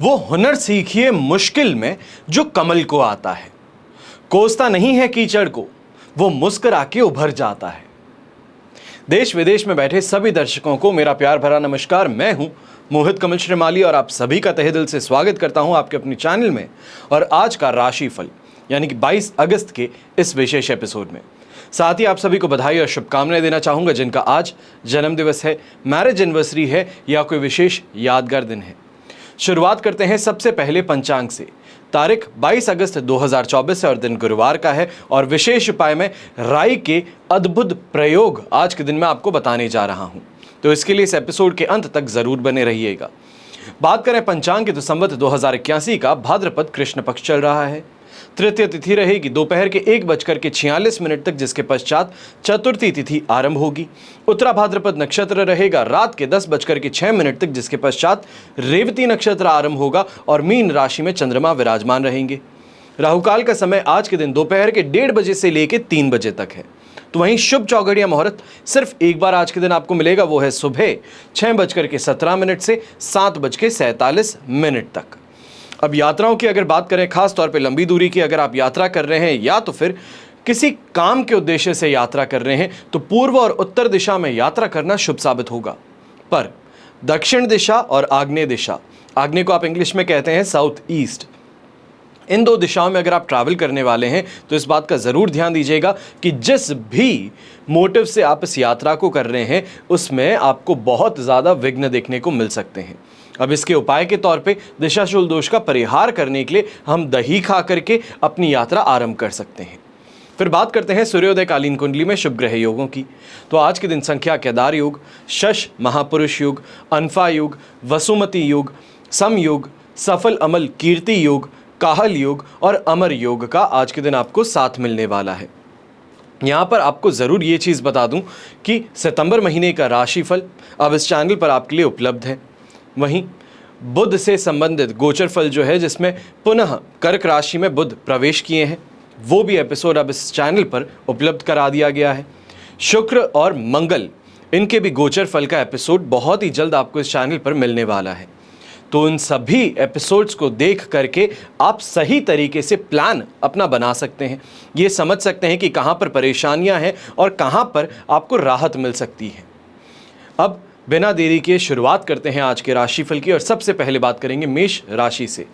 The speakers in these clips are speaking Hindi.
वो हुनर सीखिए मुश्किल में जो कमल को आता है। कोसता नहीं है कीचड़ को, वो मुस्कुरा के उभर जाता है। देश विदेश में बैठे सभी दर्शकों को मेरा प्यार भरा नमस्कार। मैं हूं मोहित कमल श्रीमाली और आप सभी का तहे दिल से स्वागत करता हूं आपके अपने चैनल में और आज का राशिफल यानी कि 22 अगस्त के इस विशेष एपिसोड में। साथ ही आप सभी को बधाई और शुभकामनाएं देना चाहूंगा जिनका आज जन्म दिवस है, मैरिज एनिवर्सरी है या कोई विशेष यादगार दिन है। शुरुआत करते हैं सबसे पहले पंचांग से। तारीख 22 अगस्त 2024 है और दिन गुरुवार का है और विशेष उपाय में राई के अद्भुत प्रयोग आज के दिन में आपको बताने जा रहा हूं, तो इसके लिए इस एपिसोड के अंत तक जरूर बने रहिएगा। बात करें पंचांग की तो संवत 2081 का भाद्रपद कृष्ण पक्ष चल रहा है। तृतीय तिथि रहेगी दोपहर के 1:46 तक, जिसके पश्चात चतुर्थी तिथि आरंभ होगी। उत्तरा भाद्रपद नक्षत्र रहेगा रात के 10:06 तक, जिसके पश्चात रेवती नक्षत्र आरंभ होगा और मीन राशि में चंद्रमा विराजमान रहेंगे। राहुकाल का समय आज के दिन दोपहर के 1:30 बजे से लेकर 3 बजे तक है। तो वहीं शुभ चौघड़ या मुहूर्त सिर्फ एक बार आज के दिन आपको मिलेगा, वो है सुबह 6:17 से 7:47 तक। अब यात्राओं की अगर बात करें, खास तौर पे लंबी दूरी की अगर आप यात्रा कर रहे हैं या तो फिर किसी काम के उद्देश्य से यात्रा कर रहे हैं तो पूर्व और उत्तर दिशा में यात्रा करना शुभ साबित होगा। पर दक्षिण दिशा और आग्नेय दिशा, आग्नेय को आप इंग्लिश में कहते हैं साउथ ईस्ट, इन दो दिशाओं में अगर आप ट्रैवल करने वाले हैं तो इस बात का ज़रूर ध्यान दीजिएगा कि जिस भी मोटिव से आप इस यात्रा को कर रहे हैं उसमें आपको बहुत ज़्यादा विघ्न देखने को मिल सकते हैं। अब इसके उपाय के तौर पे दिशाशूल दोष का परिहार करने के लिए हम दही खा करके अपनी यात्रा आरंभ कर सकते हैं। फिर बात करते हैं सूर्योदय कालीन कुंडली में शुभ ग्रह योगों की। तो आज के दिन संख्या केदार योग, शश महापुरुष योग, अनफा योग, वसुमती योग, सम योग, सफल अमल कीर्ति योग, काहल योग और अमर योग का आज के दिन आपको साथ मिलने वाला है। यहाँ पर आपको ज़रूर ये चीज़ बता दूँ कि सितंबर महीने का राशिफल अब इस चैनल पर आपके लिए उपलब्ध है। वहीं बुध से संबंधित गोचर फल जो है, जिसमें पुनः कर्क राशि में बुध प्रवेश किए हैं, वो भी एपिसोड अब इस चैनल पर उपलब्ध करा दिया गया है। शुक्र और मंगल, इनके भी गोचर फल का एपिसोड बहुत ही जल्द आपको इस चैनल पर मिलने वाला है। तो इन सभी एपिसोड्स को देख करके आप सही तरीके से प्लान अपना बना सकते हैं, ये समझ सकते हैं कि कहाँ पर परेशानियाँ हैं और कहाँ पर आपको राहत मिल सकती है। अब बिना देरी के शुरुआत करते हैं आज के राशिफल की और सबसे पहले बात करेंगे मेष राशि से।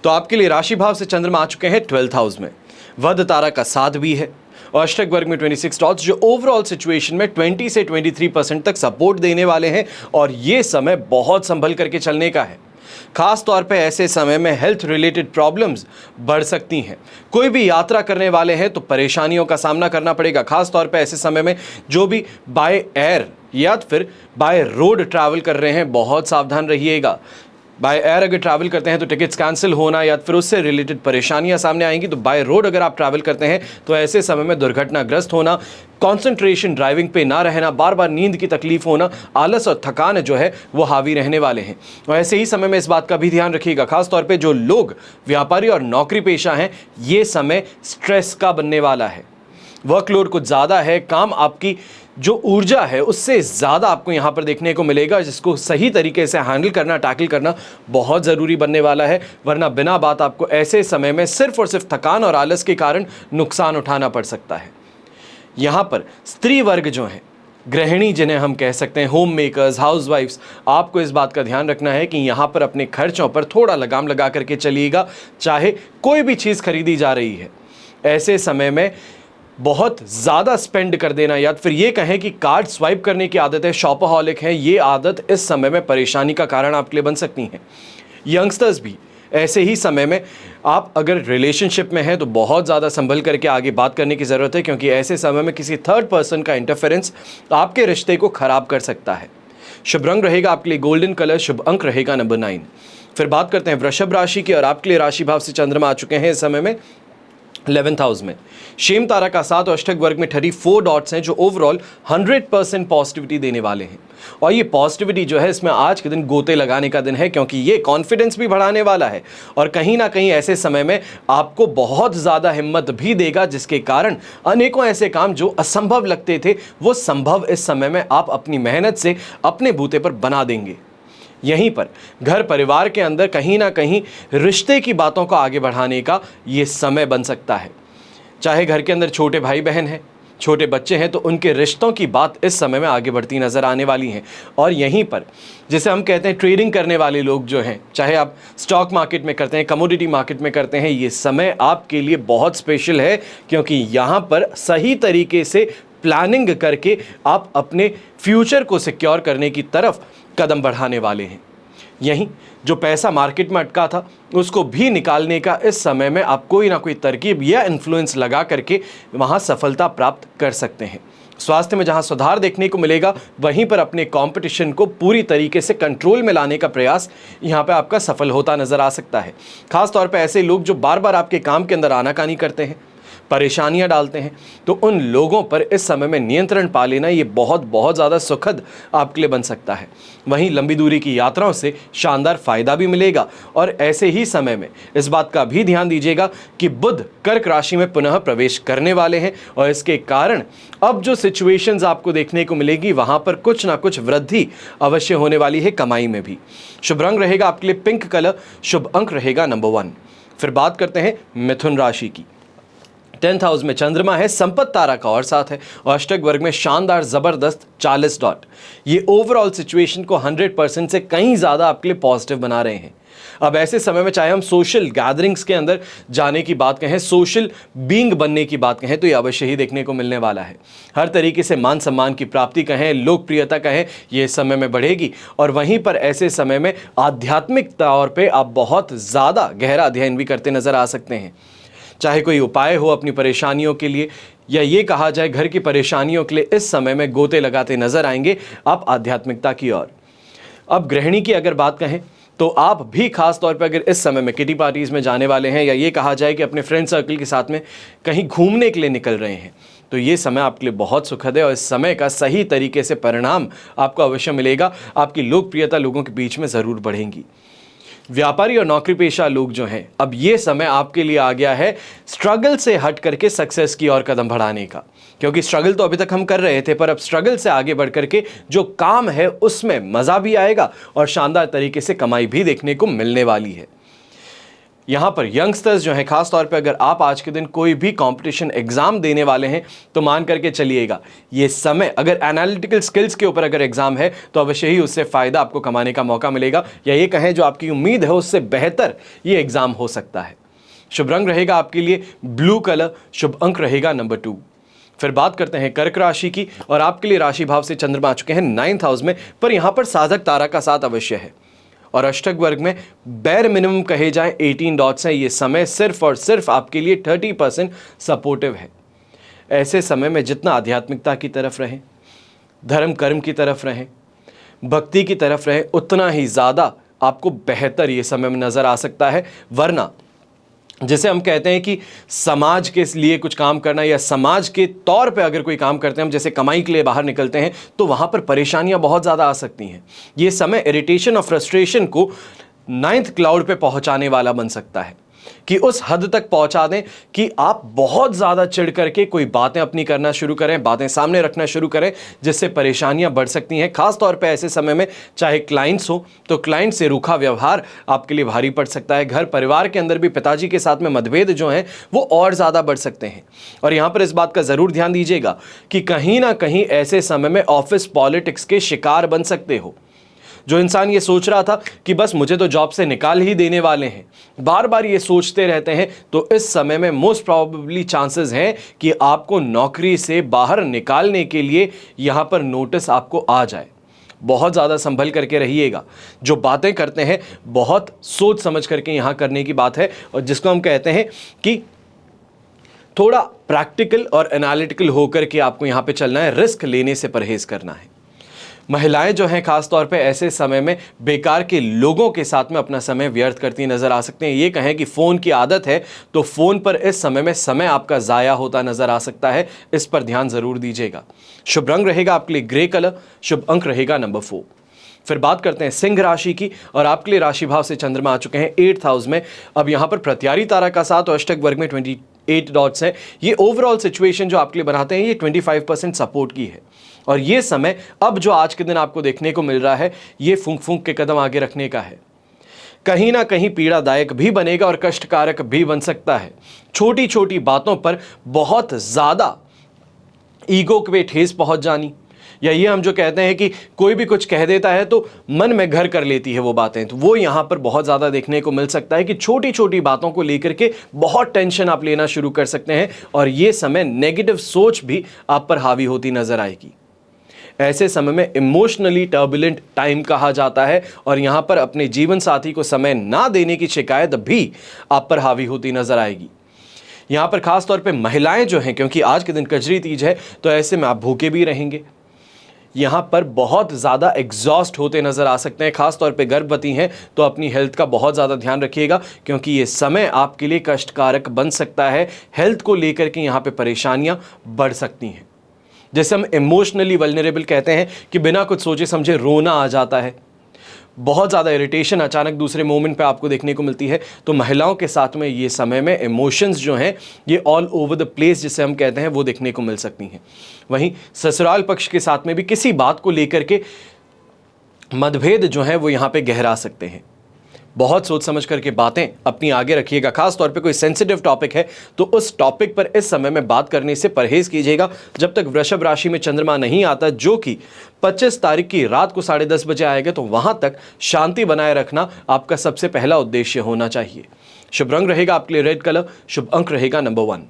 तो आपके लिए राशि भाव से चंद्रमा आ चुके हैं 12th हाउस में, वध तारा का साथ भी है और अष्टक वर्ग में 26 डॉट्स जो ओवरऑल सिचुएशन में 20 से 23% तक सपोर्ट देने वाले हैं और ये समय बहुत संभल करके चलने का है। खास तौर पे ऐसे समय में हेल्थ रिलेटेड प्रॉब्लम्स बढ़ सकती हैं। कोई भी यात्रा करने वाले हैं तो परेशानियों का सामना करना पड़ेगा। खास तौर पे ऐसे समय में जो भी बाय एयर या फिर बाय रोड ट्रैवल कर रहे हैं बहुत सावधान रहिएगा। बाय एयर अगर ट्रैवल करते हैं तो टिकट्स कैंसिल होना या फिर उससे रिलेटेड परेशानियां सामने आएंगी। तो बाय रोड अगर आप ट्रैवल करते हैं तो ऐसे समय में दुर्घटनाग्रस्त होना, कंसंट्रेशन ड्राइविंग पे ना रहना, बार बार नींद की तकलीफ होना, आलस और थकान जो है वो हावी रहने वाले हैं। और ऐसे ही समय में इस बात का भी ध्यान रखिएगा, खासतौर पर जो लोग व्यापारी और नौकरी पेशा हैं, ये समय स्ट्रेस का बनने वाला है। वर्कलोड कुछ ज़्यादा है, काम आपकी जो ऊर्जा है उससे ज़्यादा आपको यहाँ पर देखने को मिलेगा, जिसको सही तरीके से हैंडल करना, टैकल करना बहुत ज़रूरी बनने वाला है। वरना बिना बात आपको ऐसे समय में सिर्फ और सिर्फ थकान और आलस के कारण नुकसान उठाना पड़ सकता है। यहाँ पर स्त्री वर्ग जो है, गृहिणी जिन्हें हम कह सकते हैं, होम मेकर्स, हाउसवाइफ्स, आपको इस बात का ध्यान रखना है कि यहाँ पर अपने खर्चों पर थोड़ा लगाम लगा करके चलिएगा। चाहे कोई भी चीज़ खरीदी जा रही है, ऐसे समय में बहुत ज़्यादा स्पेंड कर देना या फिर ये कहें कि कार्ड स्वाइप करने की आदत है, शॉपaholic है, ये आदत इस समय में परेशानी का कारण आपके लिए बन सकती है। यंगस्टर्स भी ऐसे ही समय में आप अगर रिलेशनशिप में हैं तो बहुत ज़्यादा संभल करके आगे बात करने की ज़रूरत है, क्योंकि ऐसे समय में किसी थर्ड पर्सन का इंटरफेरेंस आपके रिश्ते को ख़राब कर सकता है। शुभ रंग रहेगा आपके लिए गोल्डन कलर, शुभ अंक रहेगा नंबर 9। फिर बात करते हैं वृषभ राशि की और आपके लिए राशि भाव से चंद्रमा आ चुके हैं इस समय में 11th हाउस में। शेम तारा का साथ और अष्टक वर्ग में 34 डॉट्स हैं जो ओवरऑल 100% पॉजिटिविटी देने वाले हैं। और ये पॉजिटिविटी जो है, इसमें आज के दिन गोते लगाने का दिन है, क्योंकि ये कॉन्फिडेंस भी बढ़ाने वाला है और कहीं ना कहीं ऐसे समय में आपको बहुत ज़्यादा हिम्मत भी देगा, जिसके कारण अनेकों ऐसे काम जो असंभव लगते थे वो संभव इस समय में आप अपनी मेहनत से अपने बूते पर बना देंगे। यहीं पर घर परिवार के अंदर कहीं ना कहीं रिश्ते की बातों को आगे बढ़ाने का ये समय बन सकता है। चाहे घर के अंदर छोटे भाई बहन हैं, छोटे बच्चे हैं, तो उनके रिश्तों की बात इस समय में आगे बढ़ती नज़र आने वाली हैं। और यहीं पर जिसे हम कहते हैं ट्रेडिंग करने वाले लोग जो हैं, चाहे आप स्टॉक मार्केट में करते हैं, कमोडिटी मार्केट में करते हैं, ये समय आपके लिए बहुत स्पेशल है, क्योंकि यहाँ पर सही तरीके से प्लानिंग करके आप अपने फ्यूचर को सिक्योर करने की तरफ कदम बढ़ाने वाले हैं। यहीं जो पैसा मार्केट में अटका था उसको भी निकालने का इस समय में आप कोई ना कोई तरकीब या इन्फ्लुएंस लगा करके वहाँ सफलता प्राप्त कर सकते हैं। स्वास्थ्य में जहाँ सुधार देखने को मिलेगा, वहीं पर अपने कंपटीशन को पूरी तरीके से कंट्रोल में लाने का प्रयास यहाँ पे आपका सफल होता नज़र आ सकता है। खास तौर पे ऐसे लोग जो बार बार आपके काम के अंदर आनाकानी करते हैं, परेशानियां डालते हैं, तो उन लोगों पर इस समय में नियंत्रण पा लेना ये बहुत ज़्यादा सुखद आपके लिए बन सकता है। वहीं लंबी दूरी की यात्राओं से शानदार फायदा भी मिलेगा। और ऐसे ही समय में इस बात का भी ध्यान दीजिएगा कि बुध कर्क राशि में पुनः प्रवेश करने वाले हैं, और इसके कारण अब जो सिचुएशंस आपको देखने को मिलेगी वहां पर कुछ ना कुछ वृद्धि अवश्य होने वाली है, कमाई में भी। शुभ रंग रहेगा आपके लिए पिंक कलर, शुभ अंक रहेगा नंबर 1। फिर बात करते हैं मिथुन राशि की। 10th हाउस में चंद्रमा है, संपत्ति तारा का और साथ है, और अष्टक वर्ग में शानदार जबरदस्त 40 डॉट। ये ओवरऑल सिचुएशन को 100% से कहीं ज़्यादा आपके लिए पॉजिटिव बना रहे हैं। अब ऐसे समय में चाहे हम सोशल गैदरिंग्स के अंदर जाने की बात कहें, सोशल बीइंग बनने की बात कहें, तो ये अवश्य ही देखने को मिलने वाला है। हर तरीके से मान सम्मान की प्राप्ति कहें, लोकप्रियता कहें, ये इस समय में बढ़ेगी। और वहीं पर ऐसे समय में आध्यात्मिक तौर पर आप बहुत ज़्यादा गहरा अध्ययन भी करते नजर आ सकते हैं। चाहे कोई उपाय हो अपनी परेशानियों के लिए, या ये कहा जाए घर की परेशानियों के लिए, इस समय में गोते लगाते नजर आएंगे आप आध्यात्मिकता की ओर। अब गृहिणी की अगर बात कहें तो आप भी खास तौर पर अगर इस समय में किटी पार्टीज में जाने वाले हैं, या ये कहा जाए कि अपने फ्रेंड सर्कल के साथ में कहीं घूमने के लिए निकल रहे हैं, तो ये समय आपके लिए बहुत सुखद है। और इस समय का सही तरीके से परिणाम आपको अवश्य मिलेगा। आपकी लोकप्रियता लोगों के बीच में ज़रूर बढ़ेगी। व्यापारी और नौकरी पेशा लोग जो हैं, अब ये समय आपके लिए आ गया है स्ट्रगल से हट करके सक्सेस की ओर कदम बढ़ाने का। क्योंकि स्ट्रगल तो अभी तक हम कर रहे थे, पर अब स्ट्रगल से आगे बढ़ करके जो काम है उसमें मज़ा भी आएगा और शानदार तरीके से कमाई भी देखने को मिलने वाली है। यहाँ पर यंगस्टर्स जो हैं, खास तौर पे अगर आप आज के दिन कोई भी कंपटीशन एग्जाम देने वाले हैं, तो मान करके चलिएगा ये समय, अगर एनालिटिकल स्किल्स के ऊपर अगर एग्जाम है तो अवश्य ही उससे फ़ायदा आपको कमाने का मौका मिलेगा, या ये कहें जो आपकी उम्मीद है उससे बेहतर ये एग्ज़ाम हो सकता है। शुभ रंग रहेगा आपके लिए ब्लू कलर, शुभ अंक रहेगा नंबर 2। फिर बात करते हैं कर्क राशि की, और आपके लिए राशि भाव से चंद्रमा आ चुके हैं 9th हाउस में, पर यहाँ पर साधक तारा का साथ अवश्य है। और अष्टक वर्ग में बैर मिनिमम कहे जाए 18 डॉट्स हैं। ये समय सिर्फ और सिर्फ आपके लिए 30% सपोर्टिव है। ऐसे समय में जितना आध्यात्मिकता की तरफ रहें, धर्म कर्म की तरफ रहें, भक्ति की तरफ रहें, उतना ही ज़्यादा आपको बेहतर ये समय में नज़र आ सकता है। वरना जैसे हम कहते हैं कि समाज के लिए कुछ काम करना, या समाज के तौर पे अगर कोई काम करते हैं हम, जैसे कमाई के लिए बाहर निकलते हैं, तो वहाँ पर परेशानियाँ बहुत ज़्यादा आ सकती हैं। ये समय इरिटेशन और फ्रस्ट्रेशन को 9th क्लाउड पे पहुँचाने वाला बन सकता है, कि उस हद तक पहुंचा दें कि आप बहुत ज़्यादा चिढ़ करके कोई बातें अपनी करना शुरू करें, बातें सामने रखना शुरू करें, जिससे परेशानियां बढ़ सकती हैं। खास तौर पे ऐसे समय में चाहे क्लाइंट्स हो तो क्लाइंट से रूखा व्यवहार आपके लिए भारी पड़ सकता है। घर परिवार के अंदर भी पिताजी के साथ में मतभेद जो हैं वो और ज़्यादा बढ़ सकते हैं। और यहाँ पर इस बात का ज़रूर ध्यान दीजिएगा कि कहीं ना कहीं ऐसे समय में ऑफिस पॉलिटिक्स के शिकार बन सकते हो। जो इंसान ये सोच रहा था कि बस मुझे तो जॉब से निकाल ही देने वाले हैं, बार बार ये सोचते रहते हैं, तो इस समय में मोस्ट प्रोबेबली चांसेस हैं कि आपको नौकरी से बाहर निकालने के लिए यहाँ पर नोटिस आपको आ जाए। बहुत ज़्यादा संभल करके रहिएगा। जो बातें करते हैं बहुत सोच समझ करके यहाँ करने की बात है, और जिसको हम कहते हैं कि थोड़ा प्रैक्टिकल और एनालिटिकल होकर के आपको यहाँ पे चलना है, रिस्क लेने से परहेज करना है। महिलाएं जो हैं खास तौर पे ऐसे समय में बेकार के लोगों के साथ में अपना समय व्यर्थ करती नजर आ सकते हैं। ये कहें कि फ़ोन की आदत है तो फ़ोन पर इस समय में समय आपका ज़ाया होता नजर आ सकता है, इस पर ध्यान ज़रूर दीजिएगा। शुभ रंग रहेगा आपके लिए ग्रे कलर, शुभ अंक रहेगा नंबर 4। फिर बात करते हैं सिंह राशि की, और आपके लिए राशि भाव से चंद्रमा आ चुके हैं 8th हाउस में। अब यहाँ पर प्रत्यारी तारा का साथ और अष्टक वर्ग में 8 डॉट्स हैं, ये ओवरऑल सिचुएशन जो आपके लिए बनाते हैं ये 25% सपोर्ट की है। और ये समय अब जो आज के दिन आपको देखने को मिल रहा है ये फूंक फूंक के कदम आगे रखने का है। कहीं ना कहीं पीड़ादायक भी बनेगा और कष्टकारक भी बन सकता है। छोटी छोटी बातों पर बहुत ज़्यादा ईगो पे ठेस पहुंच जानी, या ये हम जो कहते हैं कि कोई भी कुछ कह देता है तो मन में घर कर लेती है वो बातें, तो वो यहाँ पर बहुत ज़्यादा देखने को मिल सकता है कि छोटी छोटी बातों को लेकर के बहुत टेंशन आप लेना शुरू कर सकते हैं और ये समय नेगेटिव सोच भी आप पर हावी होती नजर आएगी। ऐसे समय में इमोशनली टर्बुलेंट टाइम कहा जाता है और यहाँ पर अपने जीवन साथी को समय ना देने की शिकायत भी आप पर हावी होती नजर आएगी। यहाँ पर खास तौर पे महिलाएं जो हैं, क्योंकि आज के दिन कजरी तीज है तो ऐसे में आप भूखे भी रहेंगे, यहाँ पर बहुत ज़्यादा एग्जॉस्ट होते नज़र आ सकते हैं। खास तौर पे गर्भवती हैं तो अपनी हेल्थ का बहुत ज़्यादा ध्यान रखिएगा, क्योंकि ये समय आपके लिए कष्टकारक बन सकता है। हेल्थ को लेकर के यहाँ पे परेशानियाँ बढ़ सकती हैं, जैसे हम इमोशनली वल्नरेबल कहते हैं कि बिना कुछ सोचे समझे रोना आ जाता है, बहुत ज़्यादा इरिटेशन अचानक दूसरे मोमेंट पे आपको देखने को मिलती है। तो महिलाओं के साथ में ये समय में इमोशंस जो हैं ये ऑल ओवर द प्लेस जिसे हम कहते हैं वो देखने को मिल सकती हैं। वहीं ससुराल पक्ष के साथ में भी किसी बात को लेकर के मतभेद जो हैं वो यहाँ पे गहरा सकते हैं। बहुत सोच समझ करके बातें अपनी आगे रखिएगा। खास तौर पे कोई सेंसिटिव टॉपिक है तो उस टॉपिक पर इस समय में बात करने से परहेज कीजिएगा जब तक वृषभ राशि में चंद्रमा नहीं आता, जो कि 25 तारीख की रात को 10:30 बजे आएगा। तो वहां तक शांति बनाए रखना आपका सबसे पहला उद्देश्य होना चाहिए। शुभ रंग रहेगा आपके लिए रेड कलर, शुभ अंक रहेगा नंबर 1।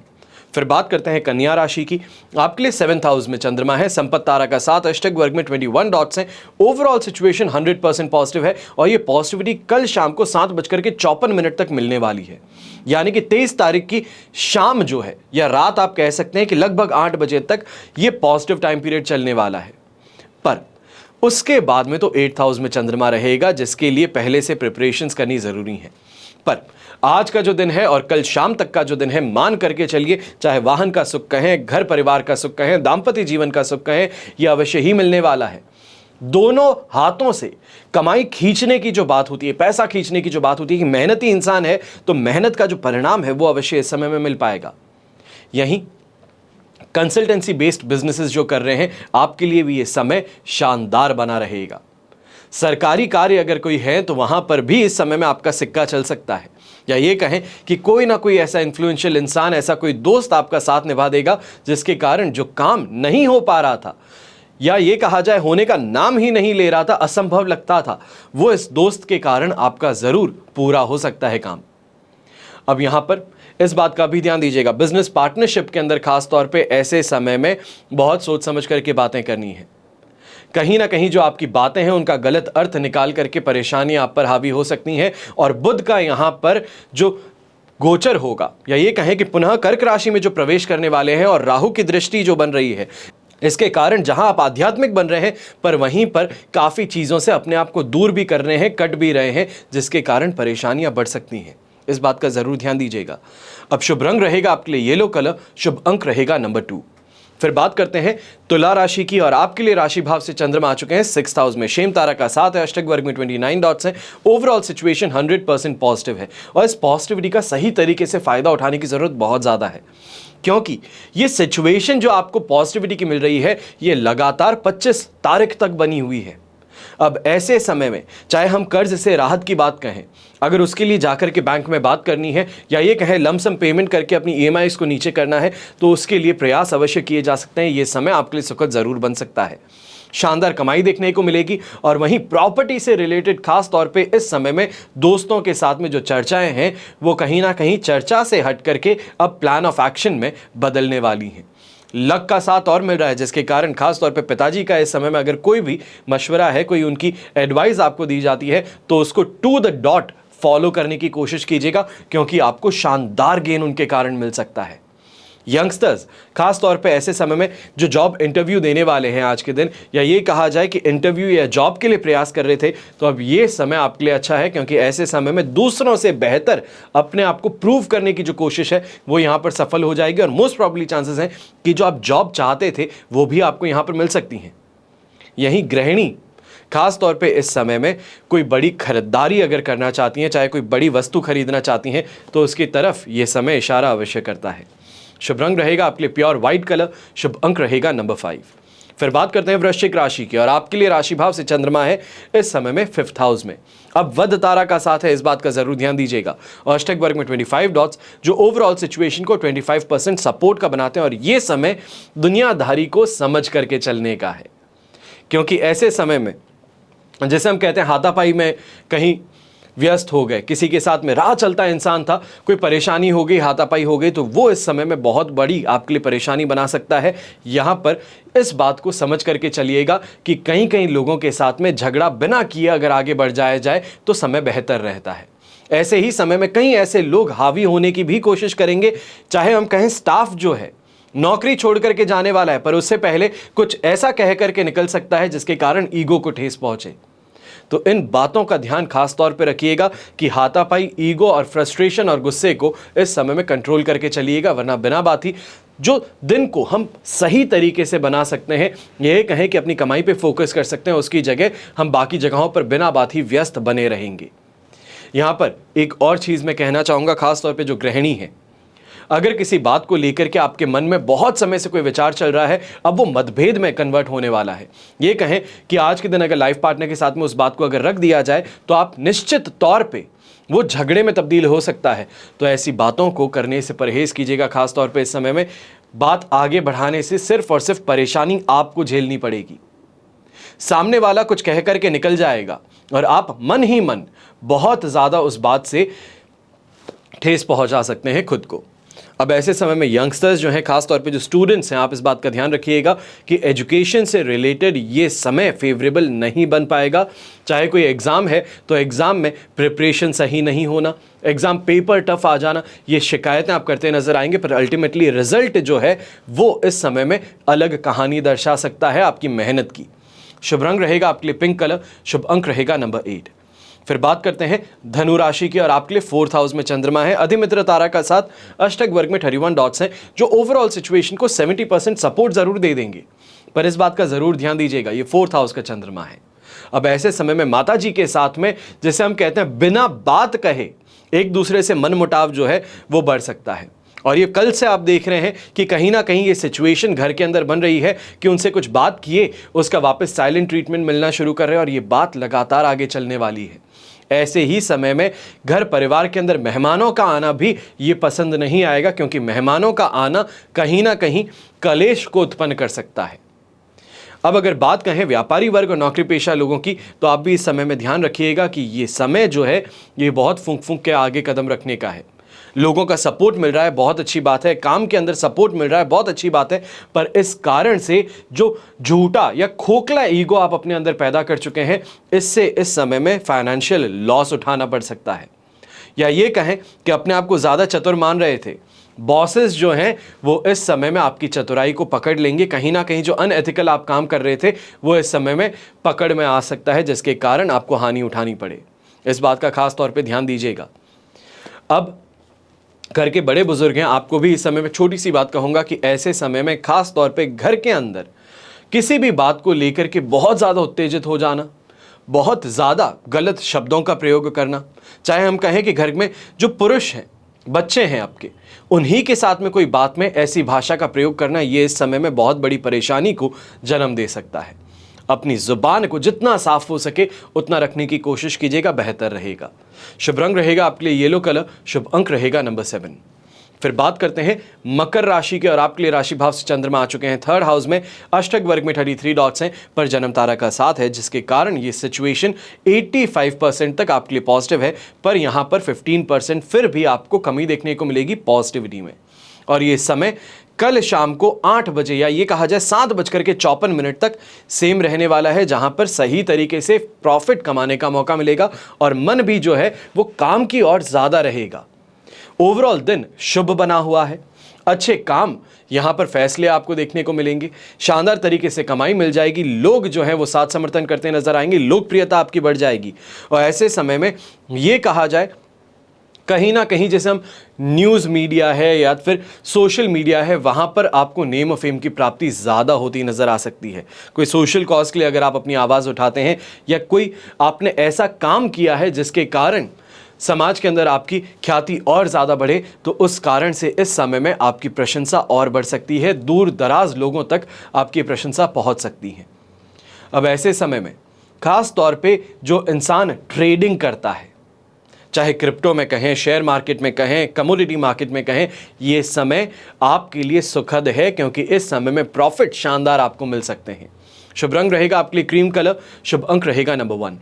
फिर बात करते हैं कन्या राशि की। आपके लिए 7th हाउस में चंद्रमा है, संपत्ति तारा का 7, अष्टक वर्ग में 21 डॉट्स हैं। ओवरऑल सिचुएशन 100% पॉजिटिव है और ये पॉजिटिविटी कल शाम को 7:54 तक मिलने वाली है। यानी कि 23 तारीख की शाम जो है या रात आप कह सकते हैं कि लगभग 8 बजे तक ये पॉजिटिव टाइम पीरियड चलने वाला है। पर उसके बाद में तो 8th हाउस में चंद्रमा रहेगा, जिसके लिए पहले से प्रिपरेशंस करनी जरूरी है। पर आज का जो दिन है और कल शाम तक का जो दिन है, मान करके चलिए, चाहे वाहन का सुख कहें, घर परिवार का सुख कहें, दाम्पत्य जीवन का सुख कहें, यह अवश्य ही मिलने वाला है। दोनों हाथों से कमाई खींचने की जो बात होती है, पैसा खींचने की जो बात होती है कि मेहनती इंसान है तो मेहनत का जो परिणाम है वो अवश्य इस समय में मिल पाएगा। यहीं कंसल्टेंसी बेस्ड बिजनेसेस जो कर रहे हैं आपके लिए भी ये समय शानदार बना रहेगा। सरकारी कार्य अगर कोई है तो वहां पर भी इस समय में आपका सिक्का चल सकता है, या ये कहें कि कोई ना कोई ऐसा इन्फ्लुएंशियल इंसान, ऐसा कोई दोस्त आपका साथ निभा देगा जिसके कारण जो काम नहीं हो पा रहा था, या ये कहा जाए होने का नाम ही नहीं ले रहा था, असंभव लगता था, वो इस दोस्त के कारण आपका जरूर पूरा हो सकता है काम। अब यहां पर इस बात का भी ध्यान दीजिएगा, बिजनेस पार्टनरशिप के अंदर खास तौर पे ऐसे समय में बहुत सोच समझ करके बातें करनी है। कहीं ना कहीं जो आपकी बातें हैं उनका गलत अर्थ निकाल करके परेशानी आप पर हावी हो सकती हैं। और बुध का यहां पर जो गोचर होगा, या ये कहें कि पुनः कर्क राशि में जो प्रवेश करने वाले हैं और राहु की दृष्टि जो बन रही है, इसके कारण जहां आप आध्यात्मिक बन रहे हैं पर वहीं पर काफ़ी चीज़ों से अपने आप को दूर भी कर रहे हैं, कट भी रहे हैं, जिसके कारण परेशानियां बढ़ सकती हैं। इस बात का ज़रूर ध्यान दीजिएगा। अब शुभ रंग रहेगा आपके लिए येलो कलर, शुभ अंक रहेगा नंबर 2। फिर बात करते हैं तुला राशि की, और आपके लिए राशि भाव से चंद्रमा आ चुके हैं 6th हाउस में, शेम तारा का 7 है, अष्टक वर्ग में 29 डॉट्स हैं। ओवरऑल सिचुएशन 100% पॉजिटिव है और इस पॉजिटिविटी का सही तरीके से फायदा उठाने की जरूरत बहुत ज्यादा है, क्योंकि ये सिचुएशन जो आपको पॉजिटिविटी की मिल रही है ये लगातार 25 तारीख तक बनी हुई है। अब ऐसे समय में चाहे हम कर्ज से राहत की बात कहें, अगर उसके लिए जाकर के बैंक में बात करनी है, या ये कहें लमसम पेमेंट करके अपनी ईएमआईज़ को नीचे करना है, तो उसके लिए प्रयास अवश्य किए जा सकते हैं। ये समय आपके लिए सुखद जरूर बन सकता है। शानदार कमाई देखने को मिलेगी। और वहीं प्रॉपर्टी से रिलेटेड खास तौर पे इस समय में दोस्तों के साथ में जो चर्चाएं हैं वो कहीं ना कहीं चर्चा से हट करके अब प्लान ऑफ एक्शन में बदलने वाली हैं। लक का साथ और मिल रहा है, जिसके कारण खास तौर पे पिताजी का इस समय में अगर कोई भी मशवरा है, कोई उनकी एडवाइस आपको दी जाती है तो उसको टू द डॉट फॉलो करने की कोशिश कीजिएगा, क्योंकि आपको शानदार गेन उनके कारण मिल सकता है। यंगस्टर्स खास तौर पे ऐसे समय में जो जॉब इंटरव्यू देने वाले हैं आज के दिन, या ये कहा जाए कि इंटरव्यू या जॉब के लिए प्रयास कर रहे थे, तो अब ये समय आपके लिए अच्छा है, क्योंकि ऐसे समय में दूसरों से बेहतर अपने आप को प्रूव करने की जो कोशिश है वो यहाँ पर सफल हो जाएगी। और मोस्ट प्रॉब्ली चांसेस हैं कि जो आप जॉब चाहते थे वो भी आपको यहाँ पर मिल सकती हैं। यही गृहिणी खास तौर पे इस समय में कोई बड़ी खरीदारी अगर करना चाहती हैं, चाहे कोई बड़ी वस्तु खरीदना चाहती हैं, तो उसकी तरफ ये समय इशारा अवश्य करता है। शुभ रंग रहेगा आपके लिए प्योर व्हाइट कलर, शुभ अंक रहेगा नंबर 5। फिर बात करते हैं वृश्चिक राशि की, और आपके लिए राशि भाव से चंद्रमा है इस समय में 5th हाउस में। अब वध तारा का साथ है, इस बात का जरूर ध्यान दीजिएगा। और अष्टक वर्ग में 25 डॉट्स जो ओवरऑल सिचुएशन को 25% सपोर्ट का बनाते हैं, और ये समय दुनियादारी को समझ करके चलने का है, क्योंकि ऐसे समय में जैसे हम कहते हैं हाथापाई में कहीं व्यस्त हो गए, किसी के साथ में राह चलता इंसान था, कोई परेशानी हो गई, हाथापाई हो गई, तो वो इस समय में बहुत बड़ी आपके लिए परेशानी बना सकता है। यहाँ पर इस बात को समझ करके चलिएगा कि कहीं कहीं लोगों के साथ में झगड़ा बिना किए अगर आगे बढ़ जाया जाए तो समय बेहतर रहता है। ऐसे ही समय में कई ऐसे लोग हावी होने की भी कोशिश करेंगे, चाहे हम कहें स्टाफ जो है नौकरी छोड़ करके जाने वाला है, पर उससे पहले कुछ ऐसा कह करके निकल सकता है जिसके कारण ईगो को ठेस पहुंचे। तो इन बातों का ध्यान खास तौर पे रखिएगा कि हाथापाई, ईगो और फ्रस्ट्रेशन और गुस्से को इस समय में कंट्रोल करके चलिएगा, वरना बिना बात ही जो दिन को हम सही तरीके से बना सकते हैं, यह कहें कि अपनी कमाई पे फोकस कर सकते हैं, उसकी जगह हम बाकी जगहों पर बिना बात ही व्यस्त बने रहेंगे। यहां पर एक और चीज मैं कहना चाहूंगा, खास तौर पे जो गृहिणी है, अगर किसी बात को लेकर के आपके मन में बहुत समय से कोई विचार चल रहा है, अब वो मतभेद में कन्वर्ट होने वाला है। ये कहें कि आज के दिन अगर लाइफ पार्टनर के साथ में उस बात को अगर रख दिया जाए तो आप निश्चित तौर पे वो झगड़े में तब्दील हो सकता है। तो ऐसी बातों को करने से परहेज कीजिएगा। खास तौर पे इस समय में बात आगे बढ़ाने से सिर्फ और सिर्फ परेशानी आपको झेलनी पड़ेगी। सामने वाला कुछ कह करके निकल जाएगा और आप मन ही मन बहुत ज्यादा उस बात से ठेस पहुंचा सकते हैं खुद को। अब ऐसे समय में यंगस्टर्स जो हैं, खास तौर पे जो स्टूडेंट्स हैं, आप इस बात का ध्यान रखिएगा कि एजुकेशन से रिलेटेड ये समय फेवरेबल नहीं बन पाएगा। चाहे कोई एग्ज़ाम है तो एग्ज़ाम में प्रिपरेशन सही नहीं होना, एग्ज़ाम पेपर टफ आ जाना, ये शिकायतें आप करते नजर आएंगे, पर अल्टीमेटली रिजल्ट जो है वो इस समय में अलग कहानी दर्शा सकता है आपकी मेहनत की। शुभ रंग रहेगा आपके लिए पिंक कलर, शुभ अंक रहेगा नंबर 8। फिर बात करते हैं धनु राशि की, और आपके लिए 4th हाउस में चंद्रमा है, अधिमित्र तारा का साथ, अष्टक वर्ग में 31 डॉट्स हैं जो ओवरऑल सिचुएशन को 70% सपोर्ट जरूर दे देंगे, पर इस बात का जरूर ध्यान दीजिएगा ये 4th हाउस का चंद्रमा है। अब ऐसे समय में माता जी के साथ में, जैसे हम कहते हैं बिना बात कहे एक दूसरे से मनमुटाव जो है वो बढ़ सकता है। और ये कल से आप देख रहे हैं कि कहीं ना कहीं ये सिचुएशन घर के अंदर बन रही है कि उनसे कुछ बात किए उसका वापस साइलेंट ट्रीटमेंट मिलना शुरू कर रहे हैं, और ये बात लगातार आगे चलने वाली है। ऐसे ही समय में घर परिवार के अंदर मेहमानों का आना भी ये पसंद नहीं आएगा, क्योंकि मेहमानों का आना कहीं ना कहीं कलेश को उत्पन्न कर सकता है। अब अगर बात कहें व्यापारी वर्ग और नौकरी पेशा लोगों की, तो आप भी इस समय में ध्यान रखिएगा कि ये समय जो है ये बहुत फूंक फूंक के आगे कदम रखने का है। लोगों का सपोर्ट मिल रहा है, बहुत अच्छी बात है, काम के अंदर सपोर्ट मिल रहा है, बहुत अच्छी बात है, पर इस कारण से जो झूठा या खोखला ईगो आप अपने अंदर पैदा कर चुके हैं, इससे इस समय में फाइनेंशियल लॉस उठाना पड़ सकता है। या ये कहें कि अपने आप को ज़्यादा चतुर मान रहे थे, बॉसेस जो हैं वो इस समय में आपकी चतुराई को पकड़ लेंगे। कहीं ना कहीं जो अनएथिकल आप काम कर रहे थे वो इस समय में पकड़ में आ सकता है, जिसके कारण आपको हानि उठानी पड़े। इस बात का खास तौर पे ध्यान दीजिएगा। अब घर के बड़े बुजुर्ग हैं, आपको भी इस समय में छोटी सी बात कहूँगा कि ऐसे समय में खास तौर पे घर के अंदर किसी भी बात को लेकर के बहुत ज़्यादा उत्तेजित हो जाना, बहुत ज़्यादा गलत शब्दों का प्रयोग करना, चाहे हम कहें कि घर में जो पुरुष हैं, बच्चे हैं आपके, उन्हीं के साथ में कोई बात में ऐसी भाषा का प्रयोग करना, ये इस समय में बहुत बड़ी परेशानी को जन्म दे सकता है। अपनी जुबान को जितना साफ हो सके उतना रखने की कोशिश कीजिएगा, बेहतर रहेगा। शुभ रंग रहेगा आपके लिए येलो कलर, शुभ अंक रहेगा नंबर 7। फिर बात करते हैं मकर राशि के, और आपके लिए राशि भाव से चंद्रमा आ चुके हैं 3rd हाउस में, अष्टक वर्ग में 33 डॉट्स हैं, पर जन्म तारा का साथ है, जिसके कारण ये सिचुएशन 85% तक आपके लिए पॉजिटिव है, पर यहाँ पर 15% फिर भी आपको कमी देखने को मिलेगी पॉजिटिविटी में। और ये समय कल शाम को 8 बजे या ये कहा जाए 7:54 तक सेम रहने वाला है, जहां पर सही तरीके से प्रॉफिट कमाने का मौका मिलेगा और मन भी जो है वो काम की ओर ज़्यादा रहेगा। ओवरऑल दिन शुभ बना हुआ है, अच्छे काम यहाँ पर फैसले आपको देखने को मिलेंगे, शानदार तरीके से कमाई मिल जाएगी, लोग जो हैं वो साथ समर्थन करते नजर आएंगे, लोकप्रियता आपकी बढ़ जाएगी। और ऐसे समय में ये कहा जाए कहीं ना कहीं जैसे हम न्यूज़ मीडिया है या फिर सोशल मीडिया है, वहाँ पर आपको नेम और फेम की प्राप्ति ज़्यादा होती नज़र आ सकती है। कोई सोशल कॉज के लिए अगर आप अपनी आवाज़ उठाते हैं या कोई आपने ऐसा काम किया है जिसके कारण समाज के अंदर आपकी ख्याति और ज़्यादा बढ़े, तो उस कारण से इस समय में आपकी प्रशंसा और बढ़ सकती है, दूर दराज लोगों तक आपकी प्रशंसा पहुँच सकती है। अब ऐसे समय में ख़ास तौर पे जो इंसान ट्रेडिंग करता है, चाहे क्रिप्टो में कहें, शेयर मार्केट में कहें, कमोडिटी मार्केट में कहें, ये समय आपके लिए सुखद है क्योंकि इस समय में प्रॉफिट शानदार आपको मिल सकते हैं। शुभ रंग रहेगा आपके लिए क्रीम कलर, शुभ अंक रहेगा नंबर 1।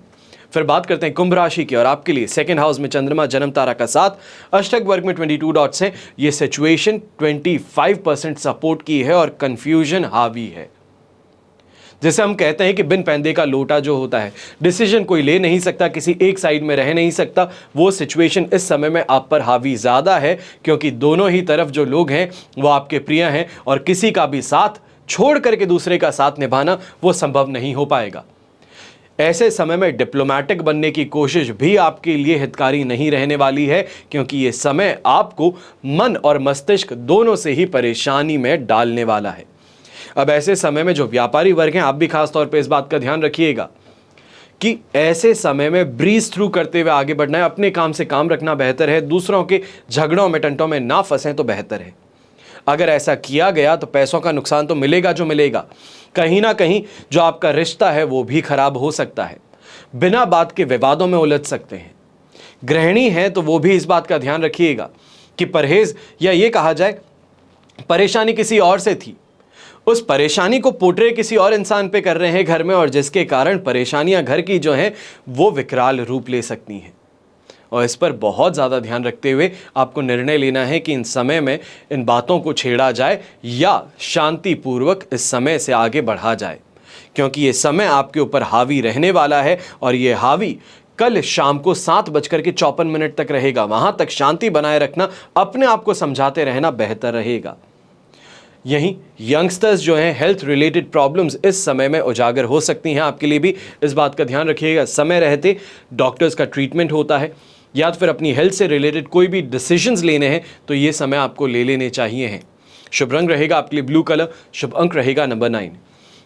फिर बात करते हैं कुंभ राशि की, और आपके लिए सेकंड हाउस में चंद्रमा जन्म तारा का साथ, अष्टक वर्ग में 22 डॉट्स हैं। ये सिचुएशन 25% सपोर्ट की है और कंफ्यूजन हावी है। जैसे हम कहते हैं कि बिन पैंदे का लोटा जो होता है, डिसीजन कोई ले नहीं सकता, किसी एक साइड में रह नहीं सकता, वो सिचुएशन इस समय में आप पर हावी ज़्यादा है क्योंकि दोनों ही तरफ जो लोग हैं वो आपके प्रिय हैं और किसी का भी साथ छोड़ करके दूसरे का साथ निभाना वो संभव नहीं हो पाएगा। ऐसे समय में डिप्लोमैटिक बनने की कोशिश भी आपके लिए हितकारी नहीं रहने वाली है क्योंकि ये समय आपको मन और मस्तिष्क दोनों से ही परेशानी में डालने वाला है। अब ऐसे समय में जो व्यापारी वर्ग हैं, आप भी खास तौर पे इस बात का ध्यान रखिएगा कि ऐसे समय में ब्रीज थ्रू करते हुए आगे बढ़ना है, अपने काम से काम रखना बेहतर है, दूसरों के झगड़ों में टंटों में ना फंसें तो बेहतर है। अगर ऐसा किया गया तो पैसों का नुकसान तो मिलेगा जो मिलेगा, कहीं ना कहीं जो आपका रिश्ता है वो भी खराब हो सकता है, बिना बात के विवादों में उलझ सकते हैं। गृहिणी है तो वो भी इस बात का ध्यान रखिएगा कि परहेज, या ये कहा जाए परेशानी किसी और से थी, उस परेशानी को पोर्ट्रे किसी और इंसान पे कर रहे हैं घर में, और जिसके कारण परेशानियां घर की जो हैं वो विकराल रूप ले सकती हैं। और इस पर बहुत ज़्यादा ध्यान रखते हुए आपको निर्णय लेना है कि इन समय में इन बातों को छेड़ा जाए या शांतिपूर्वक इस समय से आगे बढ़ा जाए, क्योंकि ये समय आपके ऊपर हावी रहने वाला है और ये हावी कल शाम को 7:54 तक रहेगा। वहाँ तक शांति बनाए रखना, अपने आप को समझाते रहना बेहतर रहेगा। यहीं यंगस्टर्स जो हैं, हेल्थ रिलेटेड प्रॉब्लम्स इस समय में उजागर हो सकती हैं, आपके लिए भी इस बात का ध्यान रखिएगा। समय रहते डॉक्टर्स का ट्रीटमेंट होता है या तो फिर अपनी हेल्थ से रिलेटेड कोई भी डिसीजंस लेने हैं तो ये समय आपको ले लेने चाहिए हैं। शुभ रंग रहेगा आपके लिए ब्लू कलर, शुभ अंक रहेगा नंबर 9।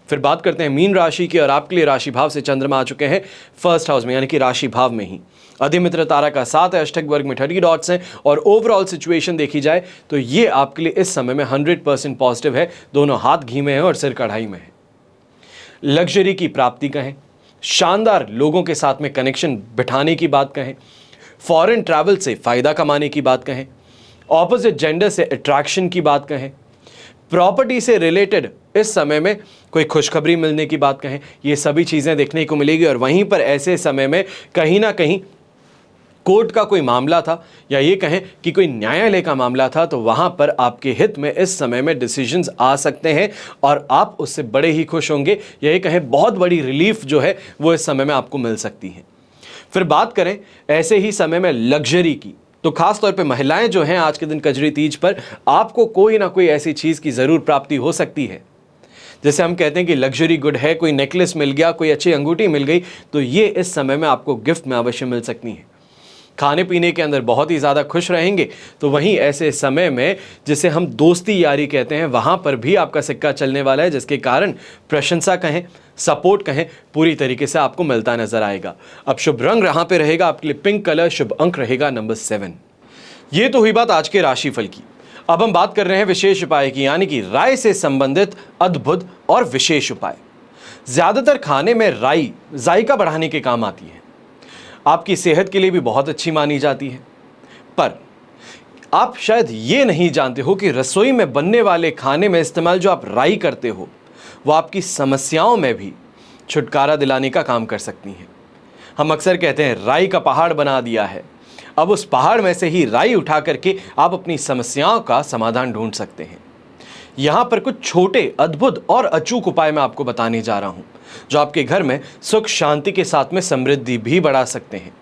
फिर बात करते हैं मीन राशि की, और आपके लिए राशि भाव से चंद्रमा आ चुके हैं फर्स्ट हाउस में, यानी कि राशि भाव में ही। अधिमित्र तारा का साथ है, अष्टक वर्ग में 30 डॉट्स हैं, और ओवरऑल सिचुएशन देखी जाए तो ये आपके लिए इस समय में 100% पॉजिटिव है। दोनों हाथ घी में है और सिर कढ़ाई में है। लग्जरी की प्राप्ति कहें, शानदार लोगों के साथ में कनेक्शन बिठाने की बात कहें, फॉरेन ट्रैवल से फ़ायदा कमाने की बात कहें, ऑपोजिट जेंडर से अट्रैक्शन की बात कहें, प्रॉपर्टी से रिलेटेड इस समय में कोई खुशखबरी मिलने की बात कहें, ये सभी चीज़ें देखने को मिलेगी। और वहीं पर ऐसे समय में कहीं ना कहीं कोर्ट का कोई मामला था या ये कहें कि कोई न्यायालय का मामला था, तो वहाँ पर आपके हित में इस समय में डिसीजंस आ सकते हैं और आप उससे बड़े ही खुश होंगे, या ये कहें बहुत बड़ी रिलीफ जो है वो इस समय में आपको मिल सकती है। फिर बात करें ऐसे ही समय में लग्जरी की, तो खास तौर पे महिलाएं जो हैं, आज के दिन कजरी तीज पर आपको कोई ना कोई ऐसी चीज़ की ज़रूर प्राप्ति हो सकती है। जैसे हम कहते हैं कि लग्जरी गुड है, कोई नेकलेस मिल गया, कोई अच्छी अंगूठी मिल गई, तो ये इस समय में आपको गिफ्ट में अवश्य मिल सकती है। खाने पीने के अंदर बहुत ही ज़्यादा खुश रहेंगे, तो वहीं ऐसे समय में जिसे हम दोस्ती यारी कहते हैं, वहाँ पर भी आपका सिक्का चलने वाला है, जिसके कारण प्रशंसा कहें, सपोर्ट कहें, पूरी तरीके से आपको मिलता नजर आएगा। अब शुभ रंग यहाँ पे रहेगा आपके लिए पिंक कलर, शुभ अंक रहेगा नंबर 7। ये तो हुई बात आज के राशिफल की। अब हम बात कर रहे हैं विशेष उपाय की, यानी कि राई से संबंधित अद्भुत और विशेष उपाय। ज़्यादातर खाने में राई जायका बढ़ाने के काम आती है, आपकी सेहत के लिए भी बहुत अच्छी मानी जाती है, पर आप शायद ये नहीं जानते हो कि रसोई में बनने वाले खाने में इस्तेमाल जो आप राई करते हो वो आपकी समस्याओं में भी छुटकारा दिलाने का काम कर सकती हैं। हम अक्सर कहते हैं राई का पहाड़ बना दिया है, अब उस पहाड़ में से ही राई उठा करके आप अपनी समस्याओं का समाधान ढूंढ सकते हैं। यहाँ पर कुछ छोटे, अद्भुत और अचूक उपाय मैं आपको बताने जा रहा हूँ, जो आपके घर में सुख शांति के साथ में समृद्धि भी बढ़ा सकते हैं।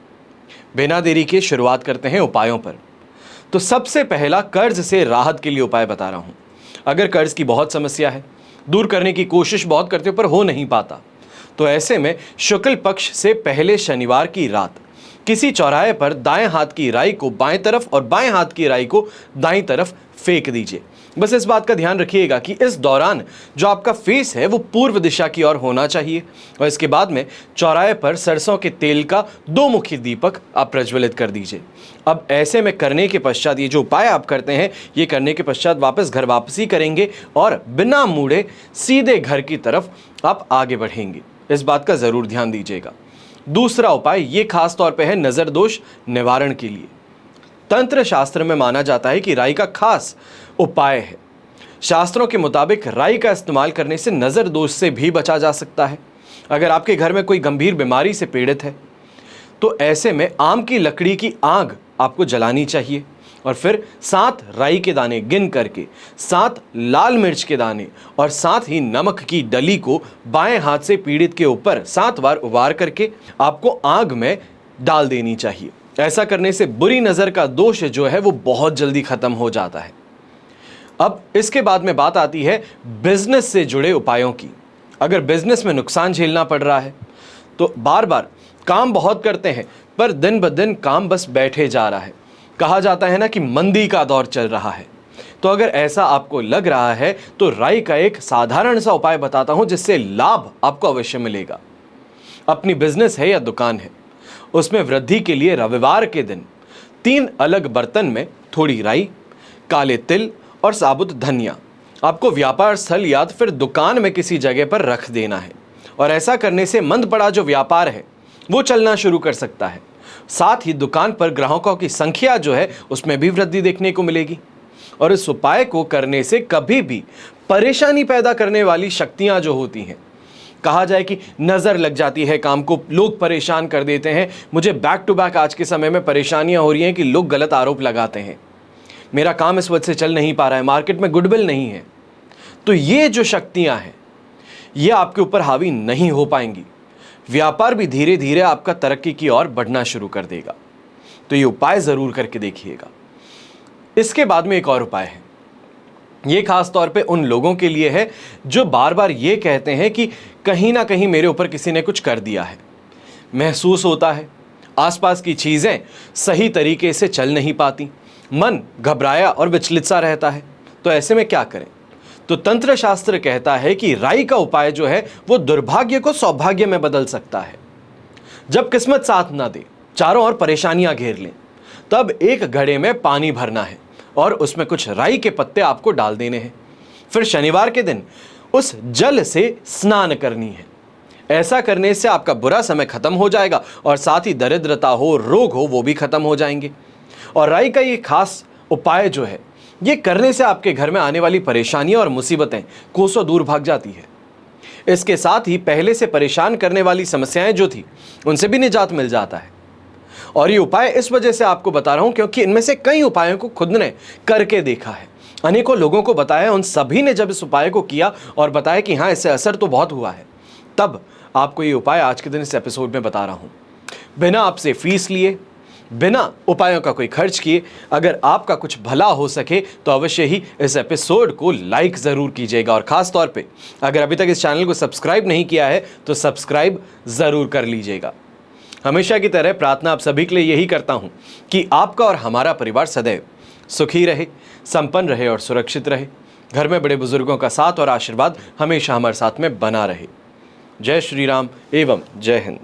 बिना देरी के शुरुआत करते हैं उपायों पर। तो सबसे पहला, कर्ज से राहत के लिए उपाय बता रहा हूँ। अगर कर्ज की बहुत समस्या है, दूर करने की कोशिश बहुत करते हो पर हो नहीं पाता, तो ऐसे में शुक्ल पक्ष से पहले शनिवार की रात किसी चौराहे पर दाएं हाथ की राई को बाएं तरफ और बाएं हाथ की राई को दाईं तरफ फेंक दीजिए। बस इस बात का ध्यान रखिएगा कि इस दौरान जो आपका फेस है वो पूर्व दिशा की ओर होना चाहिए। और इसके बाद में चौराहे पर सरसों के तेल का 2 मुखी दीपक आप प्रज्वलित कर दीजिए। अब ऐसे में करने के पश्चात ये जो उपाय आप करते हैं, ये करने के पश्चात वापस घर वापसी करेंगे और बिना मुड़े सीधे घर की तरफ आप आगे बढ़ेंगे। इस बात का ज़रूर ध्यान दीजिएगा। दूसरा उपाय ये खास तौर पे है नज़र दोष निवारण के लिए। तंत्र शास्त्र में माना जाता है कि राई का खास उपाय है। शास्त्रों के मुताबिक राई का इस्तेमाल करने से नज़र दोष से भी बचा जा सकता है। अगर आपके घर में कोई गंभीर बीमारी से पीड़ित है तो ऐसे में आम की लकड़ी की आग आपको जलानी चाहिए और फिर 7 राई के दाने गिन करके 7 लाल मिर्च के दाने और साथ ही नमक की डली को बाएं हाथ से पीड़ित के ऊपर 7 बार उबार करके आपको आग में डाल देनी चाहिए। ऐसा करने से बुरी नज़र का दोष जो है वो बहुत जल्दी खत्म हो जाता है। अब इसके बाद में बात आती है बिजनेस से जुड़े उपायों की। अगर बिजनेस में नुकसान झेलना पड़ रहा है तो बार बार काम बहुत करते हैं पर दिन ब दिन काम बस बैठे जा रहा है, कहा जाता है ना कि मंदी का दौर चल रहा है। तो अगर ऐसा आपको लग रहा है तो राई का एक साधारण सा उपाय बताता हूं जिससे लाभ आपको अवश्य मिलेगा। अपनी बिजनेस है या दुकान है, उसमें वृद्धि के लिए रविवार के दिन 3 अलग बर्तन में थोड़ी राई, काले तिल और साबुत धनिया आपको व्यापार स्थल या फिर दुकान में किसी जगह पर रख देना है। और ऐसा करने से मंद पड़ा जो व्यापार है वो चलना शुरू कर सकता है। साथ ही दुकान पर ग्राहकों की संख्या जो है उसमें भी वृद्धि देखने को मिलेगी। और इस उपाय को करने से कभी भी परेशानी पैदा करने वाली शक्तियां जो होती हैं, कहा जाए कि नज़र लग जाती है काम को, लोग परेशान कर देते हैं। मुझे बैक टू बैक आज के समय में परेशानियां हो रही हैं कि लोग गलत आरोप लगाते हैं, मेरा काम इस वजह से चल नहीं पा रहा है, मार्केट में गुडविल नहीं है। तो ये जो शक्तियां हैं ये आपके ऊपर हावी नहीं हो पाएंगी। व्यापार भी धीरे धीरे आपका तरक्की की ओर बढ़ना शुरू कर देगा। तो ये उपाय ज़रूर करके देखिएगा। इसके बाद में एक और उपाय है, ये खास तौर पे उन लोगों के लिए है जो बार बार ये कहते हैं कि कहीं ना कहीं मेरे ऊपर किसी ने कुछ कर दिया है। महसूस होता है आसपास की चीज़ें सही तरीके से चल नहीं पाती, मन घबराया और विचलित सा रहता है। तो ऐसे में क्या करें? तो तंत्र शास्त्र कहता है कि राई का उपाय जो है वो दुर्भाग्य को सौभाग्य में बदल सकता है। जब किस्मत साथ ना दे, चारों ओर परेशानियां घेर लें, तब एक घड़े में पानी भरना है और उसमें कुछ राई के पत्ते आपको डाल देने हैं। फिर शनिवार के दिन उस जल से स्नान करनी है। ऐसा करने से आपका बुरा समय खत्म हो जाएगा और साथ ही दरिद्रता हो, रोग हो, वो भी खत्म हो जाएंगे। और राई का ये खास उपाय जो है ये करने से आपके घर में आने वाली परेशानियां और मुसीबतें कोसों दूर भाग जाती है। इसके साथ ही पहले से परेशान करने वाली समस्याएं जो थी उनसे भी निजात मिल जाता है। और ये उपाय इस वजह से आपको बता रहा हूं क्योंकि इनमें से कई उपायों को खुद ने करके देखा है, अनेकों लोगों को बताया, उन सभी ने जब इस उपाय को किया और बताया कि हाँ इससे असर तो बहुत हुआ है, तब आपको ये उपाय आज के दिन इस एपिसोड में बता रहा हूं। बिना आपसे फीस लिए, बिना उपायों का कोई खर्च किए, अगर आपका कुछ भला हो सके तो अवश्य ही इस एपिसोड को लाइक ज़रूर कीजिएगा। और ख़ास तौर पे अगर अभी तक इस चैनल को सब्सक्राइब नहीं किया है तो सब्सक्राइब ज़रूर कर लीजिएगा। हमेशा की तरह प्रार्थना आप सभी के लिए यही करता हूँ कि आपका और हमारा परिवार सदैव सुखी रहे, संपन्न रहे और सुरक्षित रहे। घर में बड़े बुजुर्गों का साथ और आशीर्वाद हमेशा हमारे साथ में बना रहे। जय श्री राम एवं जय हिंद।